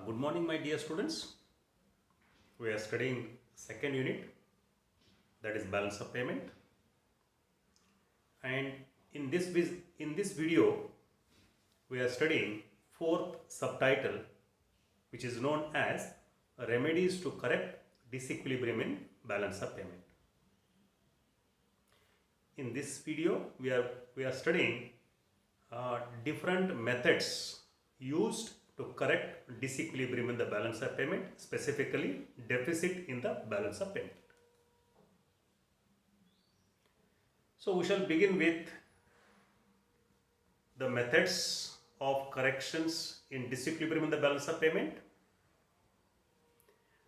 Good morning, my dear students. We are studying second unit, that is balance of payment. And in this video, we are studying fourth subtitle, which is known as remedies to correct disequilibrium in balance of payment. In this video, we are studying different methods used to correct disequilibrium in the balance of payment, specifically deficit in the balance of payment. So we shall begin with the methods of corrections in disequilibrium in the balance of payment,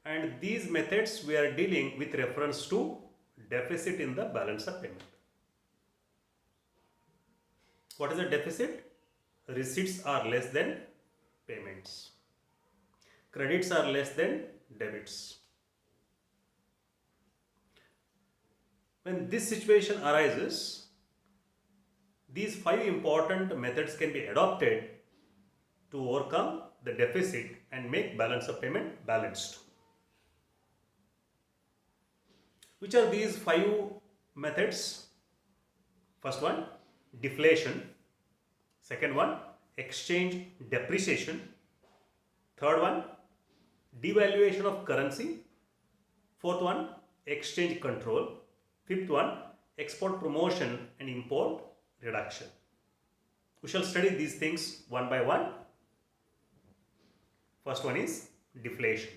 and these methods we are dealing with reference to deficit in the balance of payment. What is a deficit? Receipts are less than payments. Credits are less than debits. When this situation arises, these 5 important methods can be adopted to overcome the deficit and make balance of payment balanced. Which are these 5 methods? First one, deflation. Second one, exchange depreciation. Third one, devaluation of currency. Fourth one, exchange control. Fifth one, export promotion and import reduction. We shall study these things one by one. First one is deflation.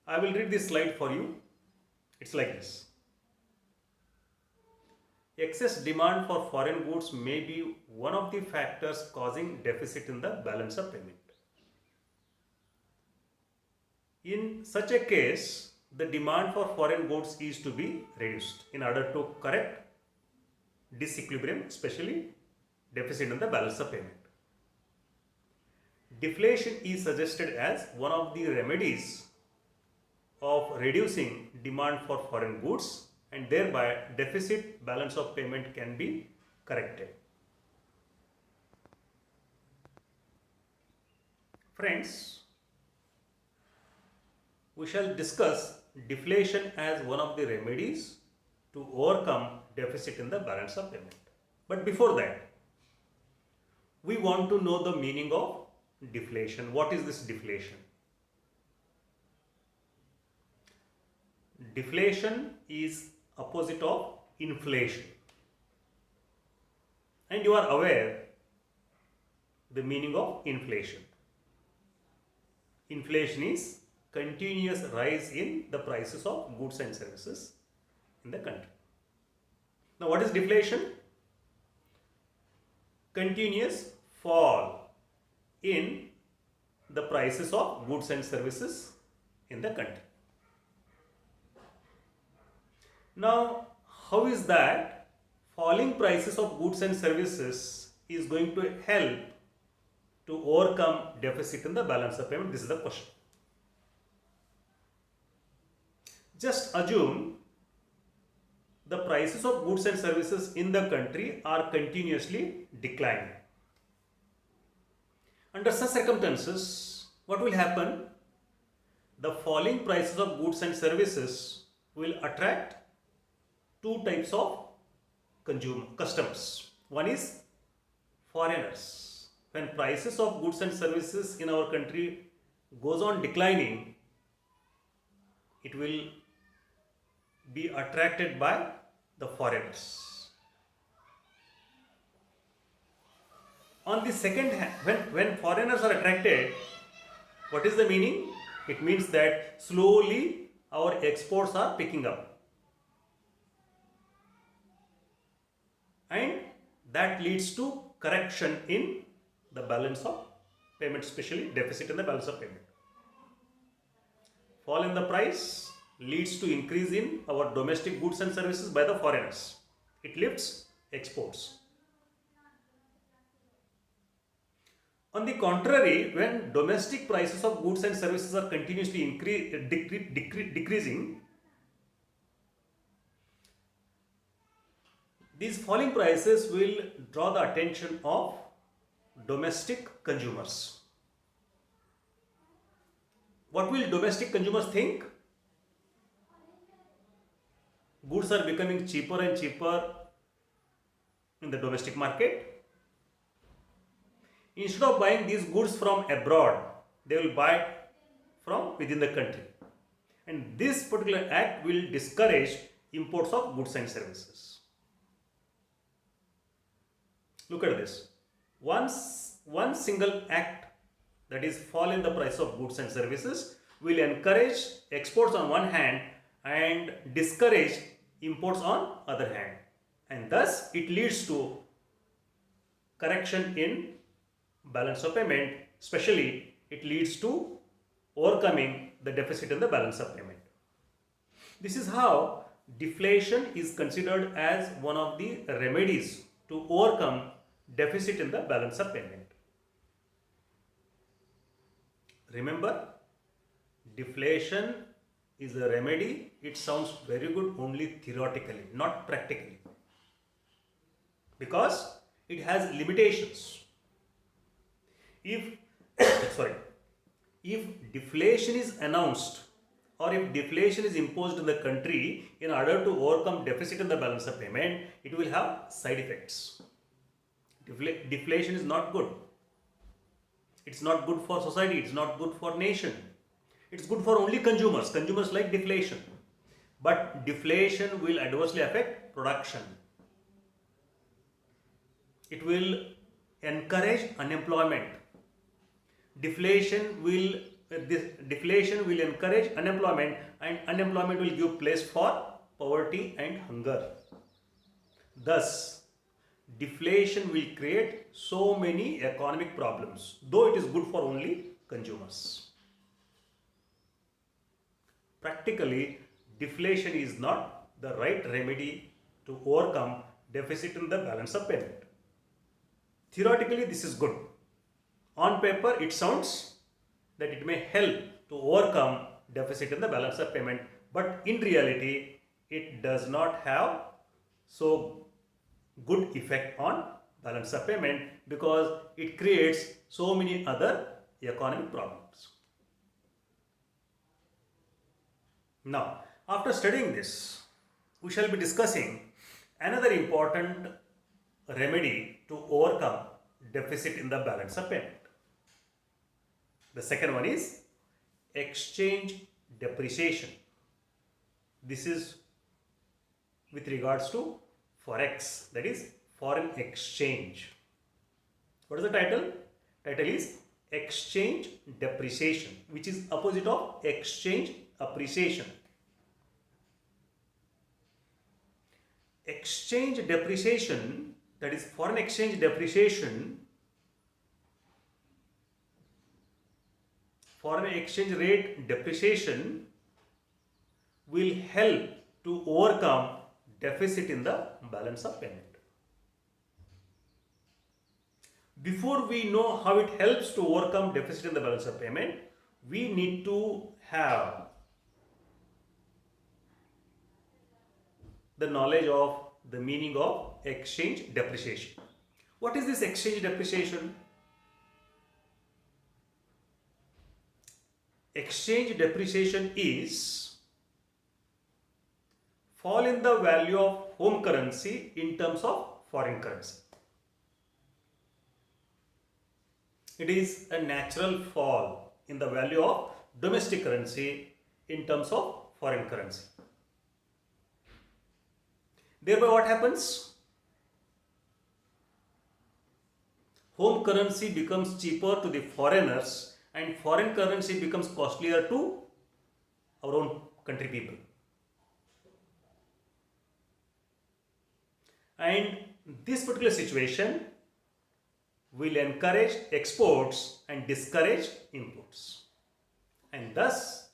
I will read this slide for you. It's like this. Excess demand for foreign goods may be one of the factors causing deficit in the balance of payment. In such a case, the demand for foreign goods is to be reduced in order to correct disequilibrium, especially deficit in the balance of payment. Deflation is suggested as one of the remedies of reducing demand for foreign goods, and thereby deficit balance of payment can be corrected. Friends, we shall discuss deflation as one of the remedies to overcome deficit in the balance of payment. But before that, we want to know the meaning of deflation. What is this deflation? Deflation is opposite of inflation, and you are aware the meaning of inflation. Inflation is continuous rise in the prices of goods and services in the country. Now, what is deflation? Continuous fall in the prices of goods and services in the country. Now, how is that falling prices of goods and services is going to help to overcome deficit in the balance of payment? This is the question. Just assume the prices of goods and services in the country are continuously declining. Under such circumstances, what will happen? The falling prices of goods and services will attract two types of customers. One is foreigners. When prices of goods and services in our country goes on declining, it will be attracted by the foreigners. On the second hand, when foreigners are attracted, what is the meaning? It means that slowly our exports are picking up. And that leads to correction in the balance of payment, especially deficit in the balance of payment. Fall in the price leads to increase in our domestic goods and services by the foreigners. It lifts exports. On the contrary, when domestic prices of goods and services are continuously decreasing, these falling prices will draw the attention of domestic consumers. What will domestic consumers think? Goods are becoming cheaper and cheaper in the domestic market. Instead of buying these goods from abroad, they will buy from within the country. And this particular act will discourage imports of goods and services. Look at this. One single act, that is fall in the price of goods and services, will encourage exports on one hand and discourage imports on other hand, and thus it leads to correction in balance of payment. Especially it leads to overcoming the deficit in the balance of payment. This is how deflation is considered as one of the remedies to overcome deficit in the balance of payment. Remember, deflation is a remedy. It sounds very good only theoretically, not practically, because it has limitations. If if deflation is announced or if deflation is imposed in the country in order to overcome deficit in the balance of payment, it will have side effects. Deflation is not good. It's not good for society. It's not good for nation. It's good for only consumers. Consumers like deflation. But deflation will adversely affect production. It will encourage unemployment. Deflation will encourage unemployment, and unemployment will give place for poverty and hunger. Thus, deflation will create so many economic problems, though it is good for only consumers. Practically, deflation is not the right remedy to overcome deficit in the balance of payment. Theoretically, this is good. On paper, it sounds that it may help to overcome deficit in the balance of payment, but in reality, it does not have so good effect on balance of payment because it creates so many other economic problems. Now, after studying this, we shall be discussing another important remedy to overcome deficit in the balance of payment. The second one is exchange depreciation. This is with regards to forex, that is foreign exchange. What is the title? Title is exchange depreciation, which is opposite of exchange appreciation. Exchange depreciation, that is foreign exchange depreciation, foreign exchange rate depreciation will help to overcome deficit in the balance of payment. Before we know how it helps to overcome deficit in the balance of payment, we need to have the knowledge of the meaning of exchange depreciation. What is this exchange depreciation? Exchange depreciation is fall in the value of home currency in terms of foreign currency. It is a natural fall in the value of domestic currency in terms of foreign currency. Thereby what happens? Home currency becomes cheaper to the foreigners and foreign currency becomes costlier to our own country people. And this particular situation will encourage exports and discourage imports. And thus,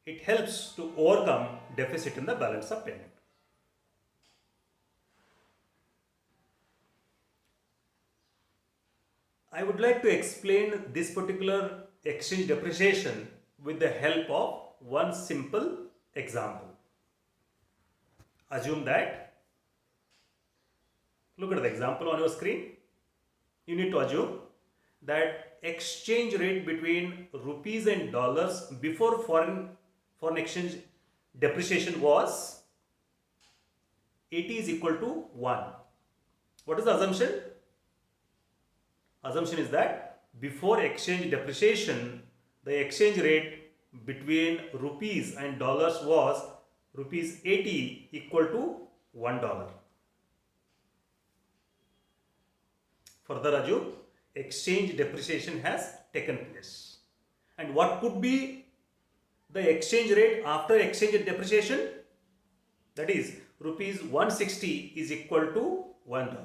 it helps to overcome deficit in the balance of payment. I would like to explain this particular exchange depreciation with the help of one simple example. Assume that, look at the example on your screen. You need to assume that exchange rate between rupees and dollars before foreign exchange depreciation was 80 is equal to 1. What is the assumption? Assumption is that before exchange depreciation, the exchange rate between rupees and dollars was rupees 80 equal to $1. Further assume exchange depreciation has taken place. And what could be the exchange rate after exchange depreciation? That is rupees 160 is equal to $1.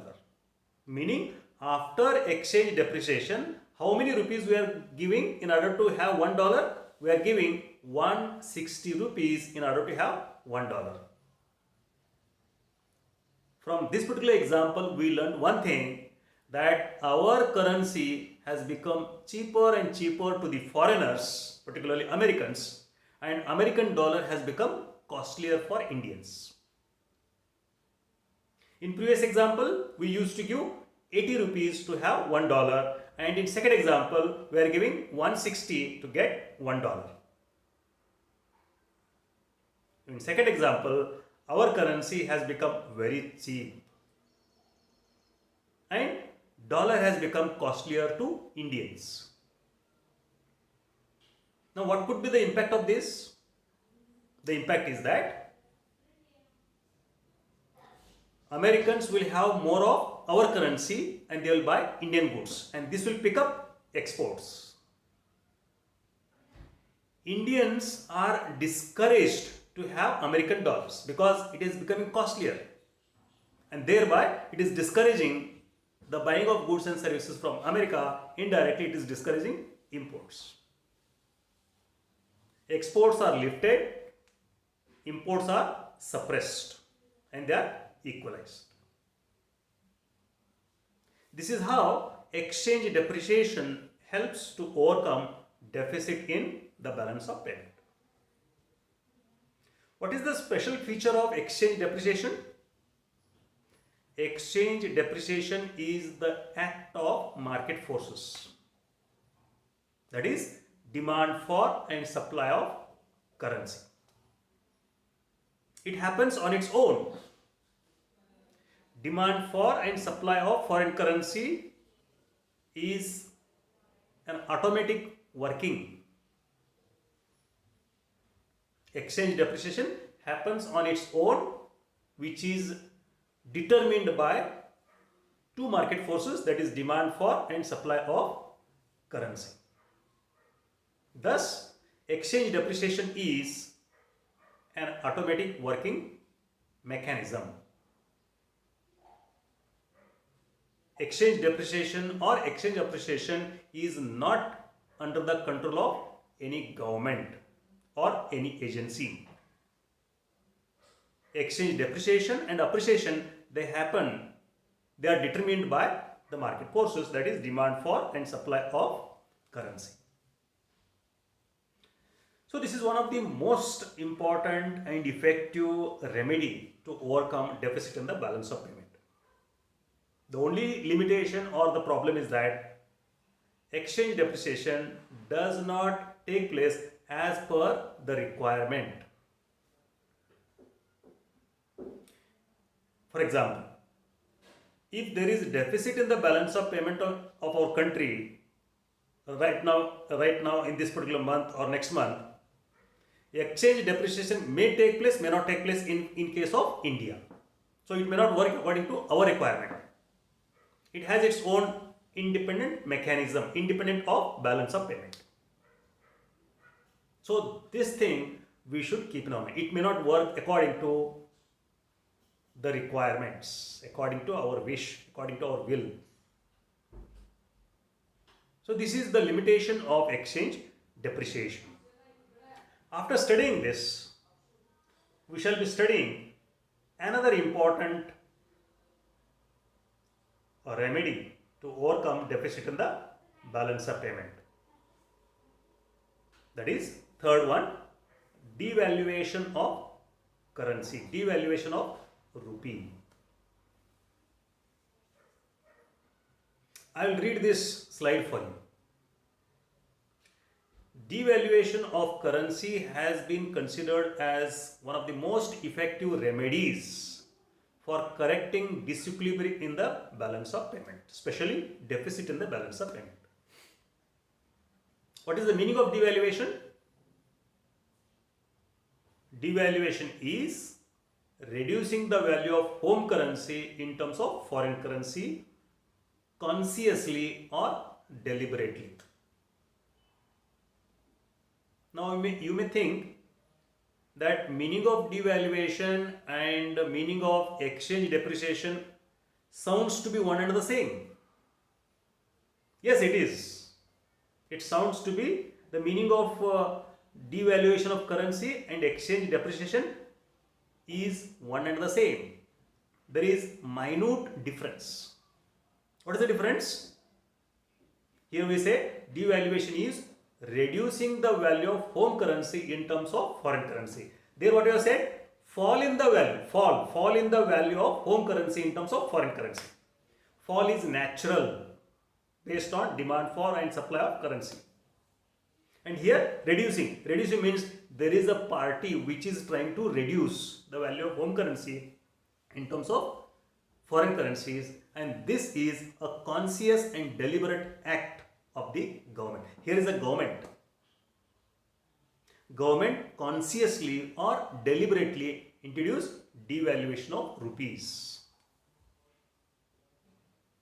Meaning after exchange depreciation, how many rupees we are giving in order to have $1? We are giving 160 rupees in order to have $1. From this particular example, we learned one thing, that our currency has become cheaper and cheaper to the foreigners, particularly Americans, and American dollar has become costlier for Indians. In previous example, we used to give 80 rupees to have $1, and in second example, we are giving 160 to get $1. In second example, our currency has become very cheap and dollar has become costlier to Indians. Now, what could be the impact of this? The impact is that Americans will have more of our currency and they will buy Indian goods, and this will pick up exports. Indians are discouraged to have American dollars because it is becoming costlier, and thereby it is discouraging the buying of goods and services from America. Indirectly, it is discouraging imports. Exports are lifted, imports are suppressed, and they are equalized. This is how exchange depreciation helps to overcome deficit in the balance of payment. What is the special feature of exchange depreciation? Exchange depreciation is the act of market forces. That is demand for and supply of currency. It happens on its own. Demand for and supply of foreign currency is an automatic working. Exchange depreciation happens on its own, which is determined by two market forces, that is demand for and supply of currency. Thus, exchange depreciation is an automatic working mechanism. Exchange depreciation or exchange appreciation is not under the control of any government or any agency. Exchange depreciation and appreciation, they are determined by the market forces, that is demand for and supply of currency. So this is one of the most important and effective remedy to overcome deficit in the balance of payment. The only limitation or the problem is that exchange depreciation does not take place as per the requirement. For example, if there is deficit in the balance of payment of our country right now in this particular month or next month, exchange depreciation may take place, may not take place in case of India. So it may not work according to our requirement. It has its own independent mechanism, independent of balance of payment. So this thing we should keep in mind. It may not work according to the requirements, according to our wish, according to our will. So this is the limitation of exchange depreciation. After studying this, we shall be studying another important remedy to overcome deficit in the balance of payment. That is third one, devaluation of currency, devaluation of rupee. I will read this slide for you. Devaluation of currency has been considered as one of the most effective remedies for correcting disequilibrium in the balance of payment, especially deficit in the balance of payment. What is the meaning of devaluation? Devaluation is reducing the value of home currency in terms of foreign currency consciously or deliberately. Now you may think that meaning of devaluation and meaning of exchange depreciation sounds to be one and the same. Yes, it is. It sounds to be the meaning of devaluation of currency and exchange depreciation is one and the same. There is minute difference. What is the difference? Here we say devaluation is reducing the value of home currency in terms of foreign currency. There what you have said, fall in the value of home currency in terms of foreign currency. Fall is natural based on demand for and supply of currency. And here reducing means there is a party which is trying to reduce the value of home currency in terms of foreign currencies, and this is a conscious and deliberate act of the government. Here is the government. Government consciously or deliberately introduced devaluation of rupees.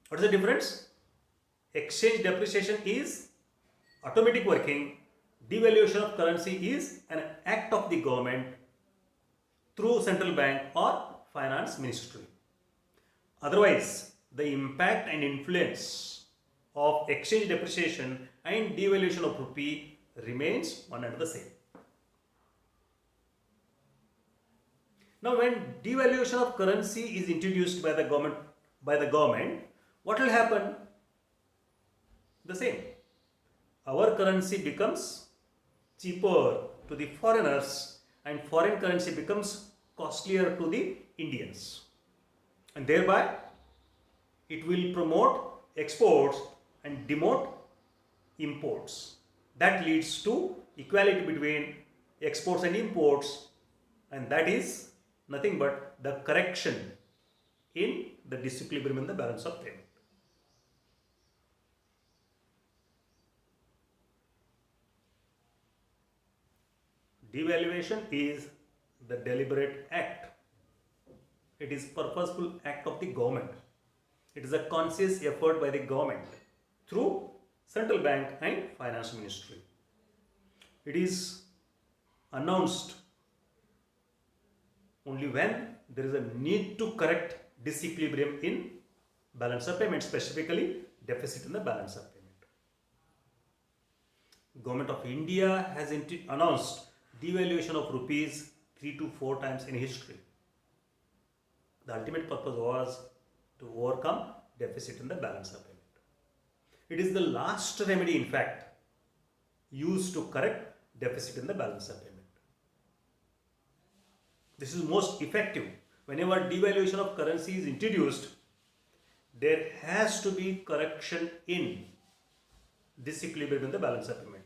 What is the difference? Exchange depreciation is automatic working. Devaluation of currency is an act of the government through central bank or finance ministry. Otherwise, the impact and influence of exchange depreciation and devaluation of rupee remains one and the same. Now, when devaluation of currency is introduced by the government, what will happen? The same. Our currency becomes cheaper to the foreigners and foreign currency becomes costlier to the Indians. And thereby, it will promote exports and demote imports. That leads to equality between exports and imports, and that is nothing but the correction in the disequilibrium in the balance of payment. Devaluation is the deliberate act. It is purposeful act of the government. It is a conscious effort by the government through central bank and finance ministry. It is announced only when there is a need to correct disequilibrium in balance of payment, specifically deficit in the balance of payment. Government of India has announced devaluation of rupees 3 to 4 times in history. The ultimate purpose was to overcome deficit in the balance of payment. It is the last remedy, in fact, used to correct deficit in the balance of payment. This is most effective. Whenever devaluation of currency is introduced, there has to be correction in disequilibrium in the balance of payment.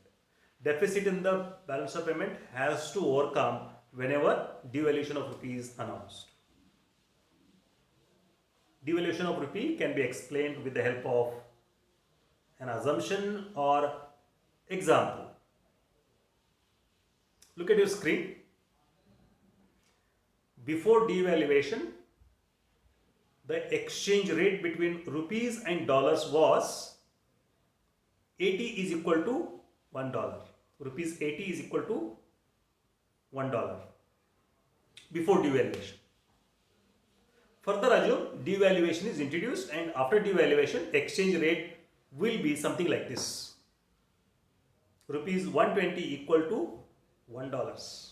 Deficit in the balance of payment has to overcome whenever devaluation of rupee is announced. Devaluation of rupee can be explained with the help of an assumption or example. Look at your screen. Before devaluation, the exchange rate between rupees and dollars was 80 is equal to $1. Rupees 80 is equal to $1 before devaluation. Further assume devaluation is introduced, and after devaluation exchange rate will be something like this. Rupees 120 equal to $1.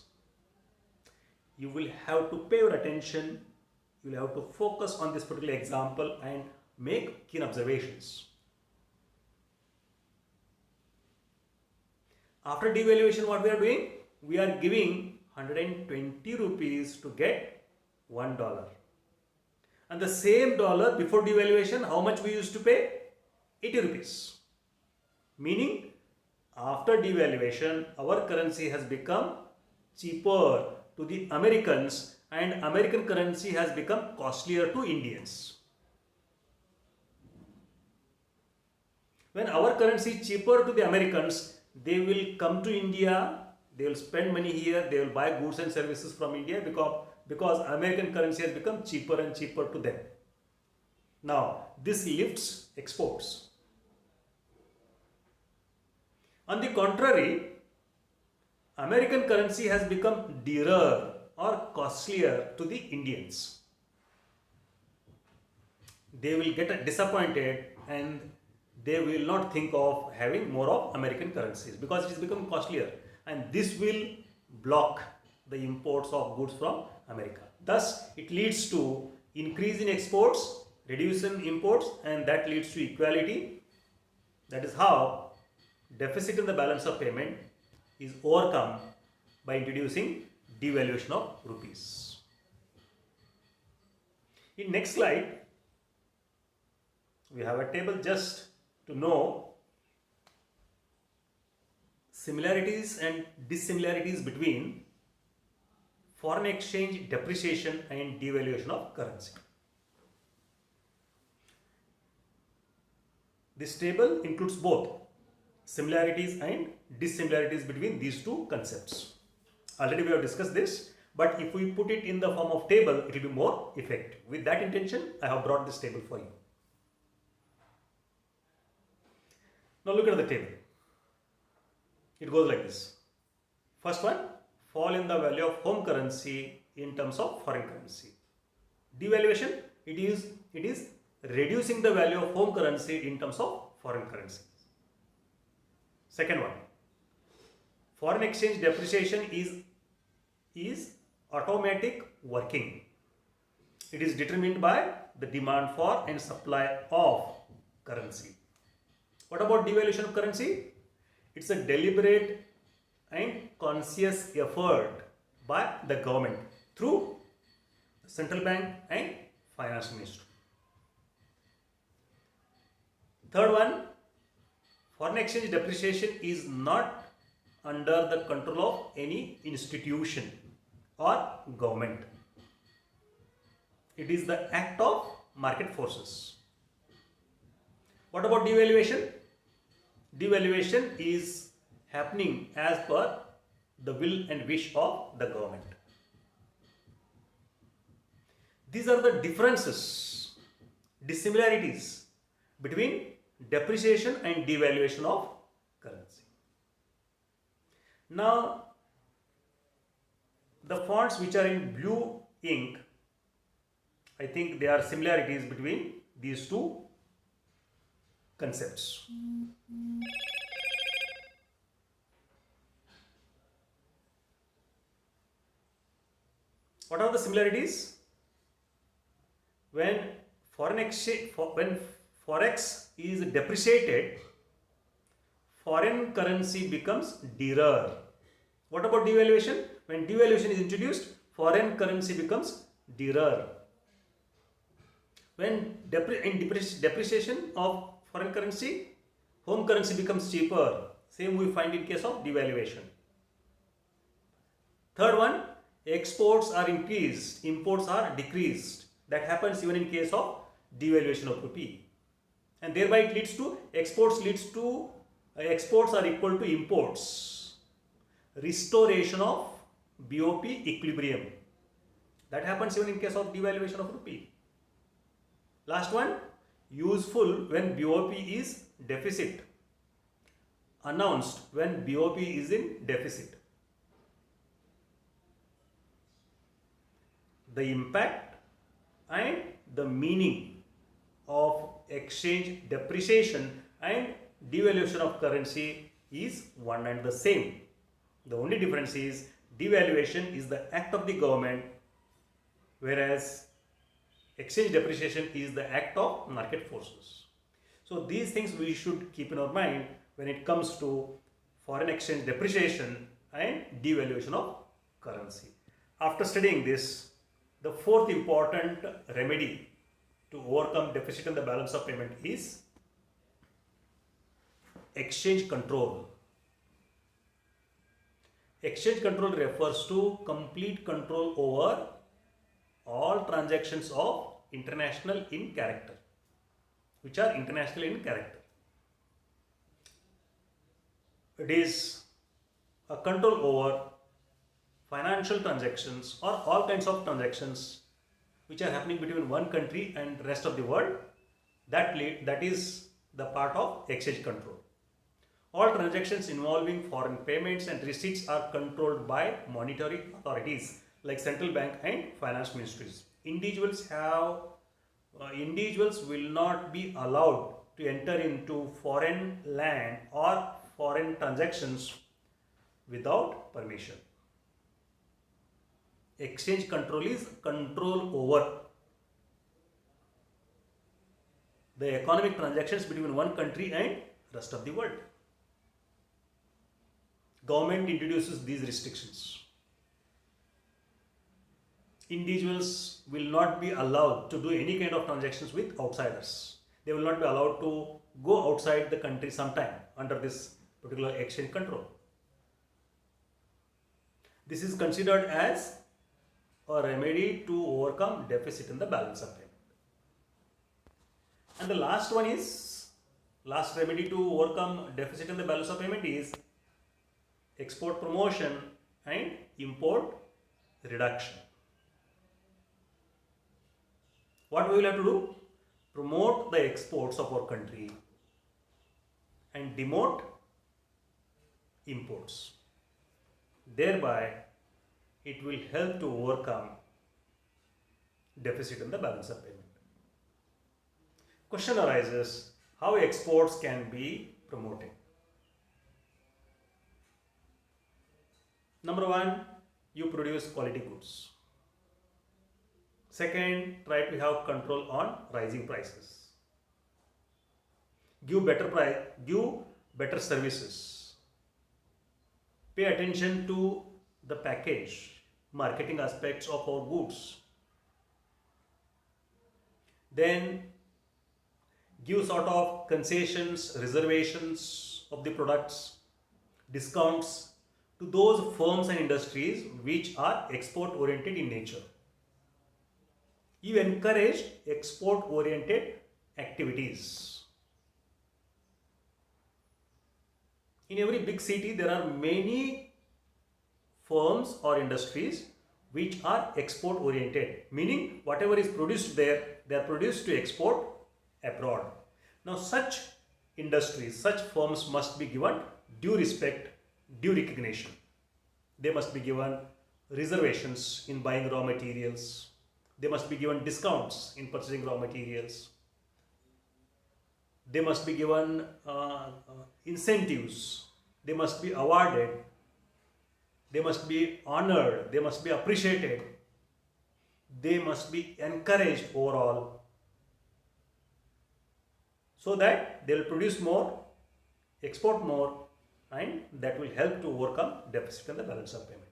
You will have to pay your attention, you will have to focus on this particular example and make keen observations. After devaluation, what we are doing? We are giving 120 rupees to get $1. And the same dollar before devaluation, how much we used to pay? 80 rupees. Meaning, after devaluation, our currency has become cheaper to the Americans and American currency has become costlier to Indians. When our currency is cheaper to the Americans, they will come to India, they will spend money here, they will buy goods and services from India because American currency has become cheaper and cheaper to them. Now, this lifts exports. On the contrary, American currency has become dearer or costlier to the Indians. They will get disappointed and they will not think of having more of American currencies because it is becoming costlier, and this will block the imports of goods from America. Thus, it leads to increase in exports, reduce in imports, and that leads to equality. That is how deficit in the balance of payment is overcome by introducing devaluation of rupees. In next slide, we have a table just to know similarities and dissimilarities between foreign exchange depreciation and devaluation of currency. This table includes both similarities and dissimilarities between these two concepts. Already we have discussed this, but if we put it in the form of table, it will be more effective. With that intention, I have brought this table for you. Now look at the table. It goes like this. First one, fall in the value of home currency in terms of foreign currency. Devaluation, it is reducing the value of home currency in terms of foreign currency. Second one, foreign exchange depreciation is automatic working. It is determined by the demand for and supply of currency. What about devaluation of currency? It's a deliberate and conscious effort by the government through the central bank and finance ministry. Third one, foreign exchange depreciation is not under the control of any institution or government. It is the act of market forces. What about devaluation? Devaluation is happening as per the will and wish of the government. These are the differences, dissimilarities between depreciation and devaluation of currency. Now, the fonts which are in blue ink, I think there are similarities between these two concepts. What are the similarities? When forex is depreciated, foreign currency becomes dearer. What about devaluation? When devaluation is introduced, foreign currency becomes dearer. When depreciation of foreign currency, home currency becomes cheaper. Same we find in case of devaluation. Third one, exports are increased, imports are decreased. That happens even in case of devaluation of rupee. And thereby it leads to exports are equal to imports. Restoration of BOP equilibrium. That happens even in case of devaluation of rupee. Last one, useful when BOP is deficit. Announced when BOP is in deficit. The impact and the meaning of exchange depreciation and devaluation of currency is one and the same. The only difference is devaluation is the act of the government, whereas exchange depreciation is the act of market forces. So these things we should keep in our mind when it comes to foreign exchange depreciation and devaluation of currency. After studying this, the fourth important remedy to overcome deficit in the balance of payment is exchange control. Exchange control refers to complete control over all transactions of international in character, which are international in character. It is a control over financial transactions or all kinds of transactions which are happening between one country and rest of the world. That is the part of exchange control. All transactions involving foreign payments and receipts are controlled by monetary authorities like central bank and finance ministries. Individuals will not be allowed to enter into foreign land or foreign transactions without permission. Exchange control is control over the economic transactions between one country and rest of the world. Government introduces these restrictions. Individuals will not be allowed to do any kind of transactions with outsiders. They will not be allowed to go outside the country sometime under this particular exchange control. This is considered as a remedy to overcome deficit in the balance of payment. And the last remedy to overcome deficit in the balance of payment is export promotion and import reduction. What we will have to do? Promote the exports of our country and demote imports. Thereby, it will help to overcome deficit in the balance of payment. Question arises, how exports can be promoted? Number one, you produce quality goods. Second, try to have control on rising prices. Give better services. Pay attention to the package, marketing aspects of our goods. Then give sort of concessions, reservations of the products, discounts to those firms and industries which are export oriented in nature. You encourage export oriented activities. In every big city, there are many firms or industries which are export oriented, meaning whatever is produced there, they are produced to export abroad. Now, such industries, such firms must be given due respect, due recognition. They must be given reservations in buying raw materials. They must be given discounts in purchasing raw materials. They must be given incentives. They must be awarded. They must be honored. They must be appreciated. They must be encouraged overall, so that they will produce more, export more, and that will help to overcome deficit in the balance of payment.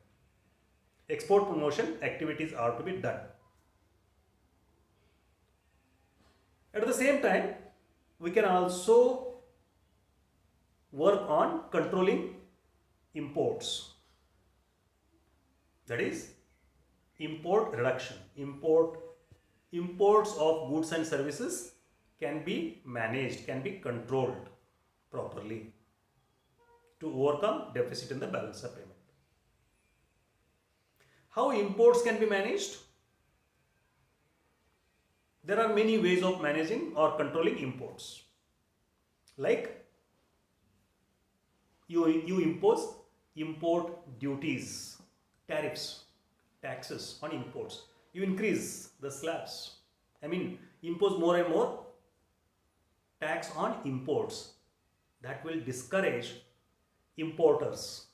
Export promotion activities are to be done. At the same time, we can also work on controlling imports. That is import reduction. Imports of goods and services can be managed, can be controlled properly to overcome deficit in the balance of payment. How imports can be managed? There are many ways of managing or controlling imports. Like you impose import duties, tariffs, taxes on imports. You increase the slabs. Impose more and more tax on imports. That will discourage importers.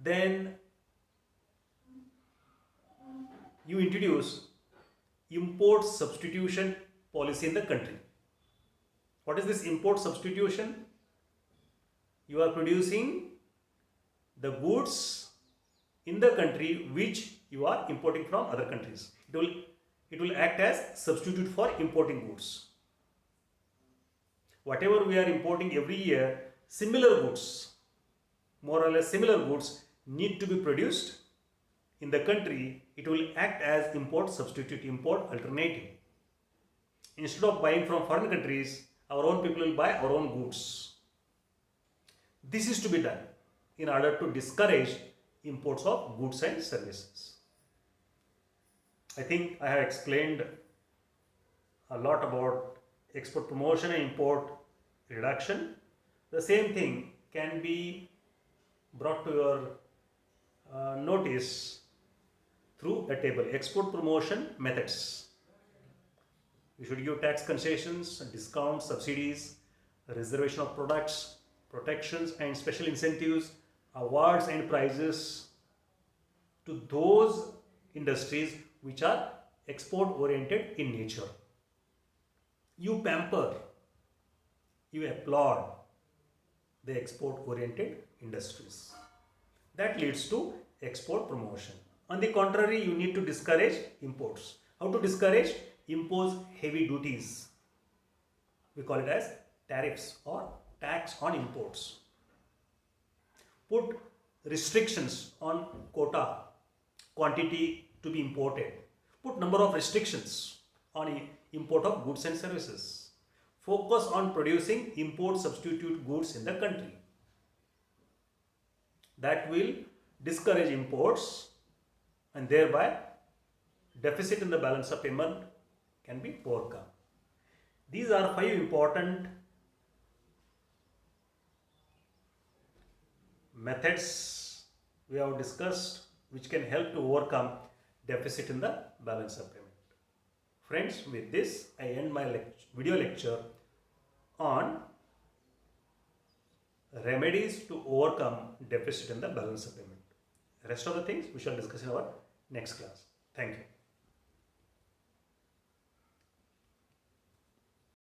Then you introduce import substitution policy in the country. What is this import substitution? You are producing the goods in the country which you are importing from other countries. It it will act as substitute for importing goods. Whatever we are importing every year, similar goods, more or less similar goods, need to be produced in the country. It will act as import substitute, import alternative. Instead of buying from foreign countries, our own people will buy our own goods. This is to be done in order to discourage imports of goods and services. I think I have explained a lot about export promotion and import reduction. The same thing can be brought to your notice through a table: export promotion methods. You should give tax concessions, discounts, subsidies, reservation of products, protections and special incentives, awards and prizes to those industries which are export oriented in nature. You pamper, you applaud the export oriented industries. That leads to export promotion. On the contrary, you need to discourage imports. How to discourage? Impose heavy duties. We call it as tariffs or tax on imports. Put restrictions on quota, quantity to be imported. Put number of restrictions on import of goods and services. Focus on producing import substitute goods in the country. That will discourage imports, and thereby deficit in the balance of payment can be overcome. These are 5 important methods we have discussed which can help to overcome deficit in the balance of payment. Friends, with this I end my video lecture on remedies to overcome deficit in the balance of payment. Rest of the things we shall discuss in our next class. Thank you.